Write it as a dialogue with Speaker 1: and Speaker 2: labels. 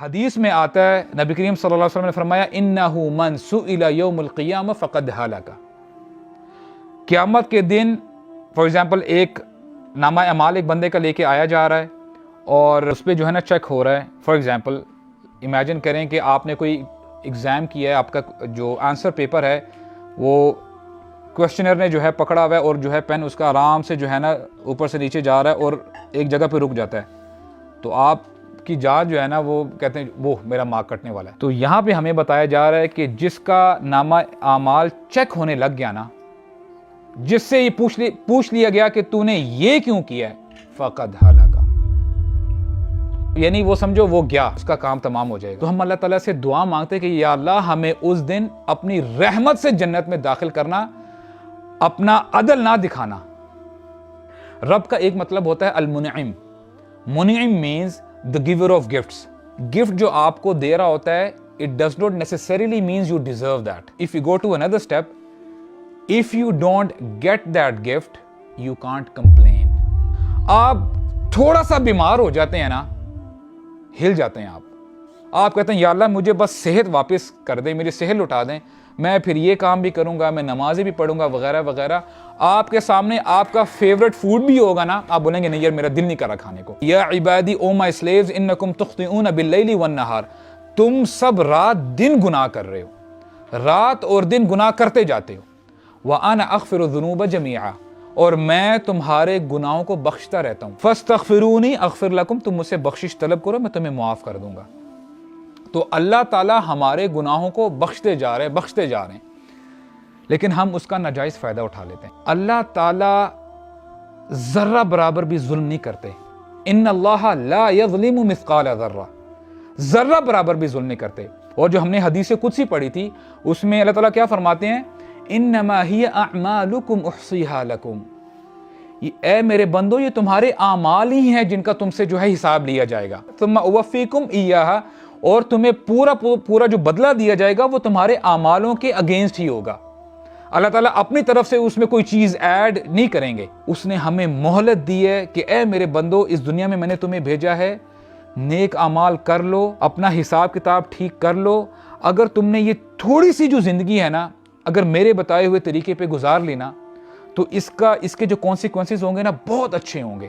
Speaker 1: حدیث میں آتا ہے نبی کریم صلی اللہ علیہ وسلم نے فرمایا انہو من سئل یوم القیامہ فقد ہلک. قیامت کے دن فار ایگزامپل ایک نامہ اعمال ایک بندے کا لے کے آیا جا رہا ہے اور اس پہ جو ہے نا چیک ہو رہا ہے. فار ایگزامپل امیجن کریں کہ آپ نے کوئی ایگزام کیا ہے, آپ کا جو آنسر پیپر ہے وہ کوشچنر نے جو ہے پکڑا ہوا ہے اور جو ہے پین اس کا آرام سے جو ہے نا اوپر سے نیچے جا رہا ہے اور ایک جگہ پہ رک جاتا ہے, تو آپ کی جان جو ہے نا وہ کہتے ہیں وہ میرا مارک کٹنے والا ہے. تو یہاں پہ ہمیں بتایا جا رہا ہے کہ جس کا نامہ اعمال چیک ہونے لگ گیا نا, جس سے یہ پوچھ لیا گیا کہ تو نے یہ کیوں کیا ہے, فقد ہلاکا, یعنی وہ سمجھو وہ گیا, اس کا کام تمام ہو جائے گا. تو ہم اللہ تعالیٰ سے دعا مانگتے کہ یا اللہ ہمیں اس دن اپنی رحمت سے جنت میں داخل کرنا, اپنا عدل نہ دکھانا. رب کا ایک مطلب ہوتا ہے المنعم. منعم means the giver of gifts. Gift جو آپ کو دے رہا ہوتا ہے it does not necessarily means you deserve that. If you go to another step, if you don't get that gift, you can't complain. آپ تھوڑا سا بیمار ہو جاتے ہیں نا, ہل جاتے ہیں آپ کہتے ہیں یا اللہ مجھے بس صحت واپس کر دیں, میری صحت لٹا دیں, میں پھر یہ کام بھی کروں گا, میں نمازیں بھی پڑھوں گا وغیرہ وغیرہ. آپ کے سامنے آپ کا فیورٹ فوڈ بھی ہوگا نا, آپ بولیں گے نہیں یار میرا دل نہیں کرا کھانے کو. یا عبادی او مائی سلیوز انکم تخطئون باللیل والنہار, تم سب رات دن گناہ کر رہے ہو, رات اور دن گناہ کرتے جاتے ہو. وانا اغفر الذنوب جميعا, اور میں تمہارے گناہوں کو بخشتا رہتا ہوں. فاستغفرونی اغفر لکم, تم مجھ سے بخشش طلب کرو میں تمہیں معاف کر دوں گا. تو اللہ تعالیٰ ہمارے گناہوں کو بخشتے جا رہے ہیں, لیکن ہم اس کا ناجائز فائدہ اٹھا لیتے ہیں. اللہ تعالیٰ ذرہ برابر بھی ظلم نہیں کرتے. ان اللہ لا یظلم مثقال ذرہ, ذرہ برابر بھی ظلم نہیں کرتے. اور جو ہم نے حدیث قدسی پڑھی تھی اس میں اللہ تعالیٰ کیا فرماتے ہیں, انما ہی اعمالکم احصیہا لکم, اے میرے بندو یہ تمہارے اعمال ہی ہیں جن کا تم سے جو ہے حساب لیا جائے گا. ثم اوفیکم ایہا, اور تمہیں پورا جو بدلہ دیا جائے گا وہ تمہارے اعمالوں کے اگینسٹ ہی ہوگا. اللہ تعالیٰ اپنی طرف سے اس میں کوئی چیز ایڈ نہیں کریں گے. اس نے ہمیں مہلت دی ہے کہ اے میرے بندو اس دنیا میں نے تمہیں بھیجا ہے, نیک اعمال کر لو, اپنا حساب کتاب ٹھیک کر لو. اگر تم نے یہ تھوڑی سی جو زندگی ہے نا اگر میرے بتائے ہوئے طریقے پہ گزار لینا تو اس کے جو کانسیکوینسز ہوں گے نا بہت اچھے ہوں گے.